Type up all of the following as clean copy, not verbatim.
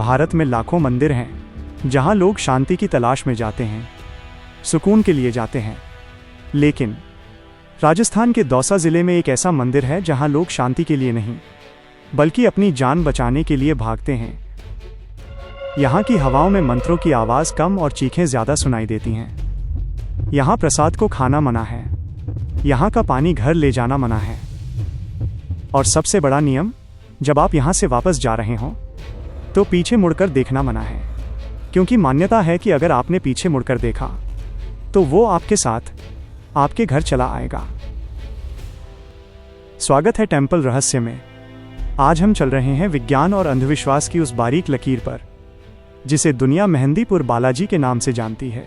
भारत में लाखों मंदिर हैं जहां लोग शांति की तलाश में जाते हैं, सुकून के लिए जाते हैं। लेकिन राजस्थान के दौसा जिले में एक ऐसा मंदिर है जहां लोग शांति के लिए नहीं बल्कि अपनी जान बचाने के लिए भागते हैं। यहाँ की हवाओं में मंत्रों की आवाज़ कम और चीखें ज़्यादा सुनाई देती हैं। यहाँ प्रसाद को खाना मना है, यहाँ का पानी घर ले जाना मना है। और सबसे बड़ा नियम, जब आप यहाँ से वापस जा रहे हों तो पीछे मुड़कर देखना मना है, क्योंकि मान्यता है कि अगर आपने पीछे मुड़कर देखा तो वो आपके साथ आपके घर चला आएगा। स्वागत है टेम्पल रहस्य में। आज हम चल रहे हैं विज्ञान और अंधविश्वास की उस बारीक लकीर पर जिसे दुनिया मेहंदीपुर बालाजी के नाम से जानती है।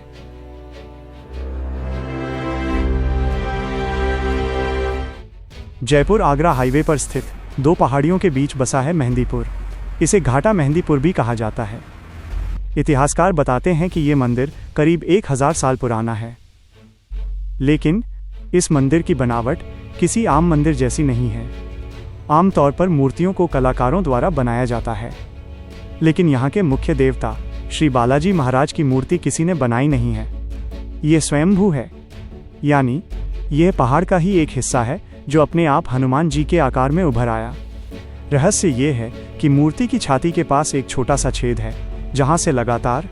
जयपुर आगरा हाईवे पर स्थित दो पहाड़ियों के बीच बसा है मेहंदीपुर। इसे घाटा मेहंदीपुर भी कहा जाता है। इतिहासकार बताते हैं कि ये मंदिर करीब 1000 साल पुराना है, लेकिन इस मंदिर की बनावट किसी आम मंदिर जैसी नहीं है। आमतौर पर मूर्तियों को कलाकारों द्वारा बनाया जाता है, लेकिन यहाँ के मुख्य देवता श्री बालाजी महाराज की मूर्ति किसी ने बनाई नहीं है। ये स्वयंभू है, यानी यह पहाड़ का ही एक हिस्सा है जो अपने आप हनुमान जी के आकार में उभर आया। रहस्य ये है कि मूर्ति की छाती के पास एक छोटा सा छेद है जहाँ से लगातार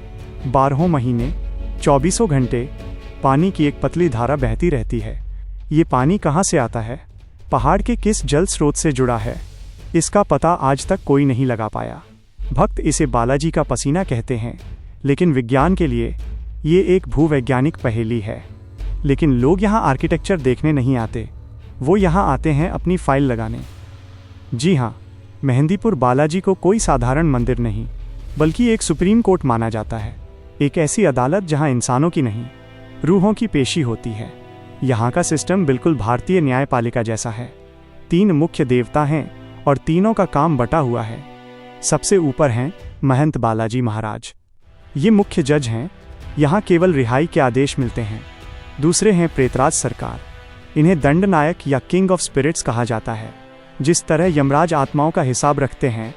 12 महीने 24 घंटे पानी की एक पतली धारा बहती रहती है। ये पानी कहाँ से आता है, पहाड़ के किस जल स्रोत से जुड़ा है, इसका पता आज तक कोई नहीं लगा पाया। भक्त इसे बालाजी का पसीना कहते हैं, लेकिन विज्ञान के लिए ये एक भूवैज्ञानिक पहेली है। लेकिन लोग यहाँ आर्किटेक्चर देखने नहीं आते, वो यहाँ आते हैं अपनी फाइल लगाने। जी हाँ, मेहंदीपुर बालाजी को कोई साधारण मंदिर नहीं बल्कि एक सुप्रीम कोर्ट माना जाता है। एक ऐसी अदालत जहाँ इंसानों की नहीं, रूहों की पेशी होती है। यहाँ का सिस्टम बिल्कुल भारतीय न्यायपालिका जैसा है। 3 मुख्य देवता हैं और तीनों का काम बटा हुआ है। सबसे ऊपर हैं महंत बालाजी महाराज, ये मुख्य जज हैं, यहाँ केवल रिहाई के आदेश मिलते हैं। दूसरे हैं प्रेतराज सरकार, इन्हें दंडनायक या किंग ऑफ स्पिरिट्स कहा जाता है। जिस तरह यमराज आत्माओं का हिसाब रखते हैं,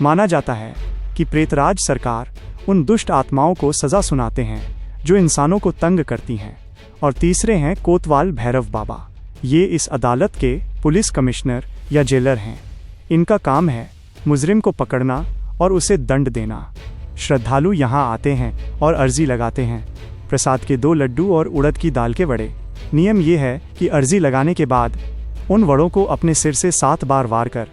माना जाता है कि प्रेतराज सरकार उन दुष्ट आत्माओं को सज़ा सुनाते हैं जो इंसानों को तंग करती हैं। और तीसरे हैं कोतवाल भैरव बाबा, ये इस अदालत के पुलिस कमिश्नर या जेलर हैं। इनका काम है मुजरिम को पकड़ना और उसे दंड देना। श्रद्धालु यहाँ आते हैं और अर्जी लगाते हैं, प्रसाद के 2 लड्डू और उड़द की दाल के वड़े। नियम ये है कि अर्जी लगाने के बाद उन वड़ों को अपने सिर से 7 बार वार कर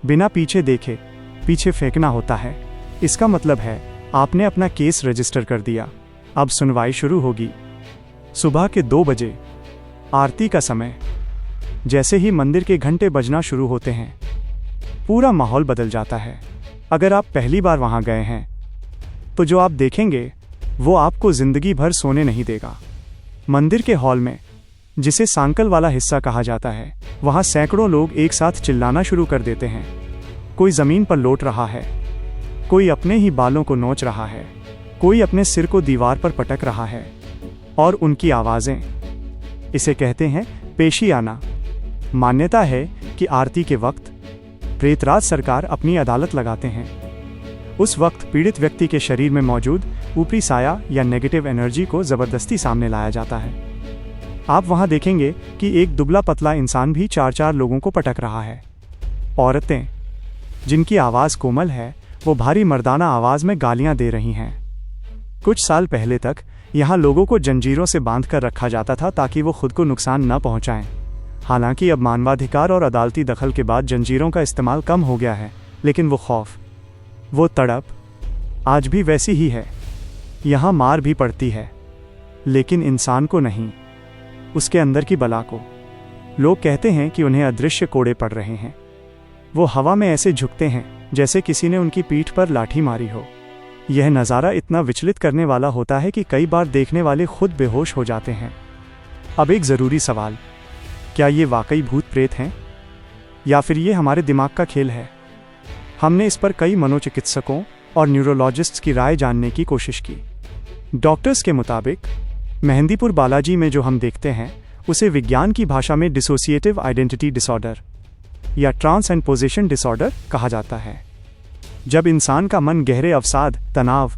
बिना पीछे देखे पीछे फेंकना होता है। इसका मतलब है आपने अपना केस रजिस्टर कर दिया। अब सुनवाई शुरू होगी। सुबह के 2 बजे आरती का समय। जैसे ही मंदिर के घंटे बजना शुरू होते हैं, पूरा माहौल बदल जाता है। अगर आप पहली बार वहां गए हैं तो जो आप देखेंगे वो आपको जिंदगी भर सोने नहीं देगा। मंदिर के हॉल में, जिसे सांकल वाला हिस्सा कहा जाता है, वहां सैकड़ों लोग एक साथ चिल्लाना शुरू कर देते हैं। कोई जमीन पर लौट रहा है, कोई अपने ही बालों को नोच रहा है, कोई अपने सिर को दीवार पर पटक रहा है। और उनकी आवाज़ें, इसे कहते हैं पेशियाना। मान्यता है कि आरती के वक्त प्रेतराज सरकार अपनी अदालत लगाते हैं। उस वक्त पीड़ित व्यक्ति के शरीर में मौजूद ऊपरी साया या नेगेटिव एनर्जी को ज़बरदस्ती सामने लाया जाता है। आप वहां देखेंगे कि एक दुबला पतला इंसान भी 4-4 लोगों को पटक रहा है। औरतें, जिनकी आवाज़ कोमल है, वो भारी मर्दाना आवाज़ में गालियां दे रही हैं। कुछ साल पहले तक यहाँ लोगों को जंजीरों से बांध कर रखा जाता था ताकि वो खुद को नुकसान न पहुंचाएं। हालांकि अब मानवाधिकार और अदालती दखल के बाद जंजीरों का इस्तेमाल कम हो गया है, लेकिन वो खौफ, वो तड़प आज भी वैसी ही है। यहाँ मार भी पड़ती है, लेकिन इंसान को नहीं, उसके अंदर की बला को। लोग कहते हैं कि उन्हें अदृश्य कोड़े पड़ रहे हैं। वो हवा में ऐसे झुकते हैं जैसे किसी ने उनकी पीठ पर लाठी मारी हो। यह नज़ारा इतना विचलित करने वाला होता है कि कई बार देखने वाले खुद बेहोश हो जाते हैं। अब एक ज़रूरी सवाल, क्या ये वाकई भूत प्रेत हैं या फिर ये हमारे दिमाग का खेल है? हमने इस पर कई मनोचिकित्सकों और न्यूरोलॉजिस्ट्स की राय जानने की कोशिश की। डॉक्टर्स के मुताबिक मेहंदीपुर बालाजी में जो हम देखते हैं उसे विज्ञान की भाषा में डिसोसिएटिव आइडेंटिटी डिसऑर्डर या ट्रांस एंड पोजीशन डिसऑर्डर कहा जाता है। जब इंसान का मन गहरे अवसाद, तनाव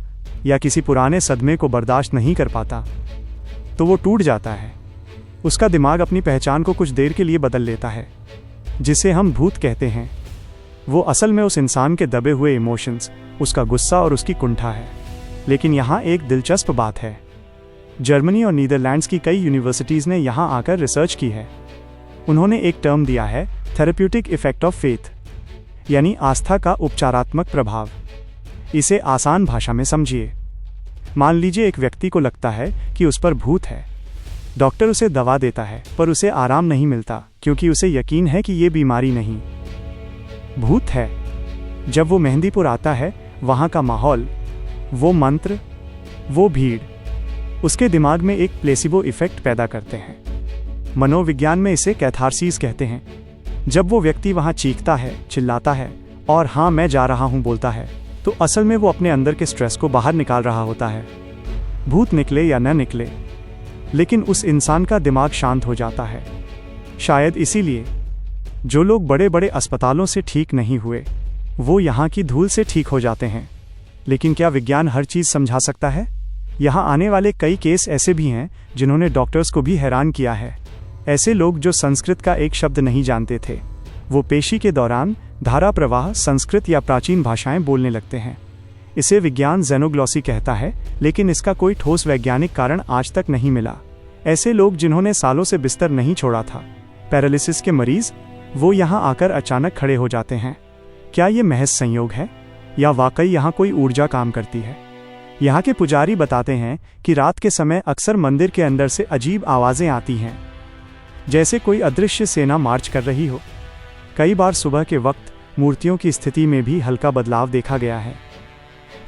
या किसी पुराने सदमे को बर्दाश्त नहीं कर पाता तो वो टूट जाता है। उसका दिमाग अपनी पहचान को कुछ देर के लिए बदल लेता है, जिसे हम भूत कहते हैं। वो असल में उस इंसान के दबे हुए इमोशंस, उसका गुस्सा और उसकी कुंठा है। लेकिन यहाँ एक दिलचस्प बात है। जर्मनी और नीदरलैंड्स की कई यूनिवर्सिटीज़ ने यहाँ आकर रिसर्च की है। उन्होंने एक टर्म दिया है, थेरेप्यूटिक इफेक्ट ऑफ फेथ, यानी आस्था का उपचारात्मक प्रभाव। इसे आसान भाषा में समझिए। मान लीजिए एक व्यक्ति को लगता है कि उस पर भूत है। डॉक्टर उसे दवा देता है, पर उसे आराम नहीं मिलता क्योंकि उसे यकीन है कि ये बीमारी नहीं, भूत है। जब वो मेहंदीपुर आता है, वहाँ का माहौल, वो मंत्र, वो भीड़ उसके दिमाग में एक प्लेसिबो इफेक्ट पैदा करते हैं। मनोविज्ञान में इसे कैथारसीस कहते हैं। जब वो व्यक्ति वहाँ चीखता है, चिल्लाता है और हाँ मैं जा रहा हूँ बोलता है, तो असल में वो अपने अंदर के स्ट्रेस को बाहर निकाल रहा होता है। भूत निकले या न निकले, लेकिन उस इंसान का दिमाग शांत हो जाता है। शायद इसीलिए जो लोग बड़े बड़े अस्पतालों से ठीक नहीं हुए, वो यहाँ की धूल से ठीक हो जाते हैं। लेकिन क्या विज्ञान हर चीज़ समझा सकता है? यहाँ आने वाले कई केस ऐसे भी हैं जिन्होंने डॉक्टर्स को भी हैरान किया है। ऐसे लोग जो संस्कृत का एक शब्द नहीं जानते थे, वो पेशी के दौरान धारा प्रवाह संस्कृत या प्राचीन भाषाएं बोलने लगते हैं। इसे विज्ञान ज़ेनोग्लॉसी कहता है, लेकिन इसका कोई ठोस वैज्ञानिक कारण आज तक नहीं मिला। ऐसे लोग जिन्होंने सालों से बिस्तर नहीं छोड़ा था, पैरालिसिस के मरीज, वो यहाँ आकर अचानक खड़े हो जाते हैं। क्या ये महज संयोग है या वाकई यहाँ कोई ऊर्जा काम करती है? यहाँ के पुजारी बताते हैं कि रात के समय अक्सर मंदिर के अंदर से अजीब आवाज़ें आती हैं, जैसे कोई अदृश्य सेना मार्च कर रही हो। कई बार सुबह के वक्त मूर्तियों की स्थिति में भी हल्का बदलाव देखा गया है।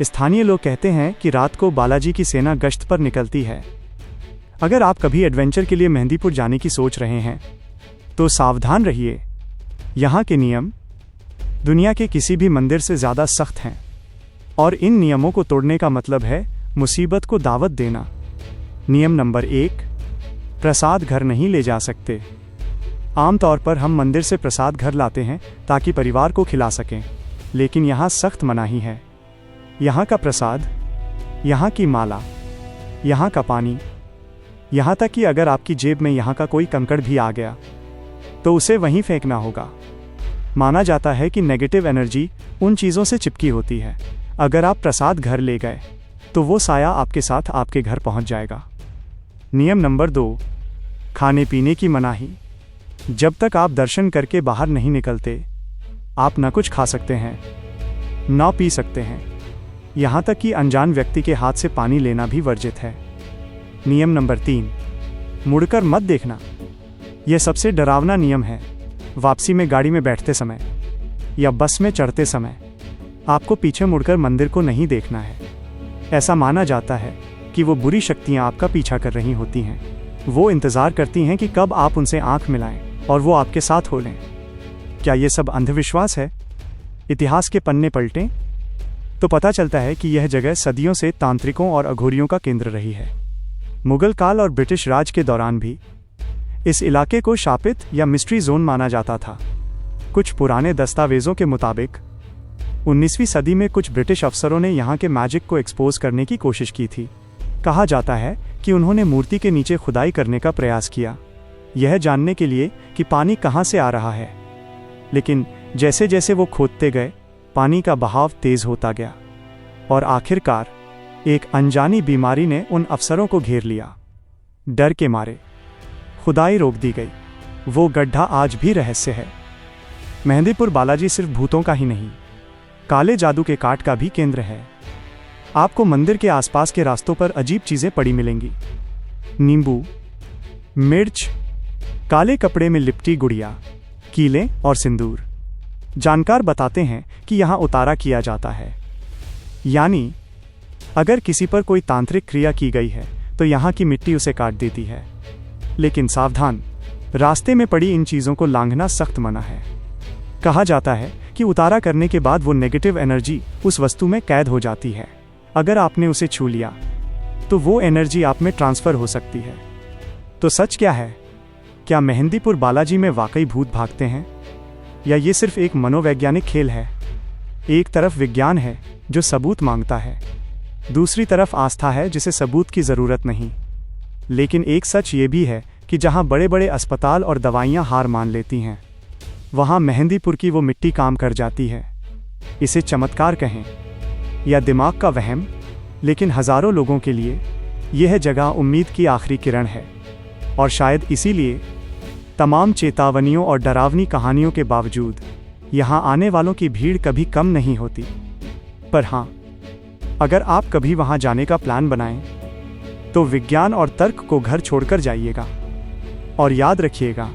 स्थानीय लोग कहते हैं कि रात को बालाजी की सेना गश्त पर निकलती है। अगर आप कभी एडवेंचर के लिए मेहंदीपुर जाने की सोच रहे हैं तो सावधान रहिए। यहाँ के नियम दुनिया के किसी भी मंदिर से ज़्यादा सख्त हैं, और इन नियमों को तोड़ने का मतलब है मुसीबत को दावत देना। नियम नंबर 1, प्रसाद घर नहीं ले जा सकते। आमतौर पर हम मंदिर से प्रसाद घर लाते हैं ताकि परिवार को खिला सकें, लेकिन यहाँ सख्त मनाही है। यहाँ का प्रसाद, यहाँ की माला, यहाँ का पानी, यहाँ तक कि अगर आपकी जेब में यहाँ का कोई कंकड़ भी आ गया तो उसे वहीं फेंकना होगा। माना जाता है कि नेगेटिव एनर्जी उन चीज़ों से चिपकी होती है। अगर आप प्रसाद घर ले गए तो वो साया आपके साथ आपके घर पहुँच जाएगा। नियम नंबर 2, खाने पीने की मनाही। जब तक आप दर्शन करके बाहर नहीं निकलते, आप न कुछ खा सकते हैं, न पी सकते हैं। यहाँ तक कि अनजान व्यक्ति के हाथ से पानी लेना भी वर्जित है। नियम नंबर 3, मुड़कर मत देखना। यह सबसे डरावना नियम है। वापसी में गाड़ी में बैठते समय या बस में चढ़ते समय आपको पीछे मुड़कर मंदिर को नहीं देखना है। ऐसा माना जाता है कि वो बुरी शक्तियाँ आपका पीछा कर रही होती हैं। वो इंतज़ार करती हैं कि कब आप उनसे आंख मिलाएं और वो आपके साथ हो लें। क्या ये सब अंधविश्वास है? इतिहास के पन्ने पलटें तो पता चलता है कि यह जगह सदियों से तांत्रिकों और अघोरियों का केंद्र रही है। मुगल काल और ब्रिटिश राज के दौरान भी इस इलाके को शापित या मिस्ट्री जोन माना जाता था। कुछ पुराने दस्तावेजों के मुताबिक 19वीं सदी में कुछ ब्रिटिश अफसरों ने यहाँ के मैजिक को एक्सपोज करने की कोशिश की थी। कहा जाता है कि उन्होंने मूर्ति के नीचे खुदाई करने का प्रयास किया, यह जानने के लिए कि पानी कहाँ से आ रहा है। लेकिन जैसे जैसे वो खोदते गए, पानी का बहाव तेज होता गया और आखिरकार एक अनजानी बीमारी ने उन अफसरों को घेर लिया। डर के मारे खुदाई रोक दी गई। वो गड्ढा आज भी रहस्य है। मेहंदीपुर बालाजी सिर्फ भूतों का ही नहीं, काले जादू के काट का भी केंद्र है। आपको मंदिर के आसपास के रास्तों पर अजीब चीजें पड़ी मिलेंगी। नींबू, मिर्च, काले कपड़े में लिपटी गुड़िया, कीले और सिंदूर। जानकार बताते हैं कि यहाँ उतारा किया जाता है, यानी अगर किसी पर कोई तांत्रिक क्रिया की गई है तो यहाँ की मिट्टी उसे काट देती है। लेकिन सावधान, रास्ते में पड़ी इन चीज़ों को लांघना सख्त मना है। कहा जाता है कि उतारा करने के बाद वो नेगेटिव एनर्जी उस वस्तु में कैद हो जाती है। अगर आपने उसे छू लिया तो वो एनर्जी आप में ट्रांसफ़र हो सकती है। तो सच क्या है? क्या मेहंदीपुर बालाजी में वाकई भूत भागते हैं या ये सिर्फ एक मनोवैज्ञानिक खेल है? एक तरफ विज्ञान है जो सबूत मांगता है, दूसरी तरफ आस्था है जिसे सबूत की ज़रूरत नहीं। लेकिन एक सच ये भी है कि जहाँ बड़े बड़े अस्पताल और दवाइयाँ हार मान लेती हैं, वहाँ मेहंदीपुर की वो मिट्टी काम कर जाती है। इसे चमत्कार कहें या दिमाग का वहम, लेकिन हज़ारों लोगों के लिए यह जगह उम्मीद की आखिरी किरण है। और शायद इसीलिए तमाम चेतावनियों और डरावनी कहानियों के बावजूद यहाँ आने वालों की भीड़ कभी कम नहीं होती। पर हाँ, अगर आप कभी वहाँ जाने का प्लान बनाएं, तो विज्ञान और तर्क को घर छोड़कर जाइएगा। और याद रखिएगा,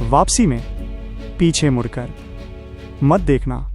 वापसी में पीछे मुड़कर मत देखना।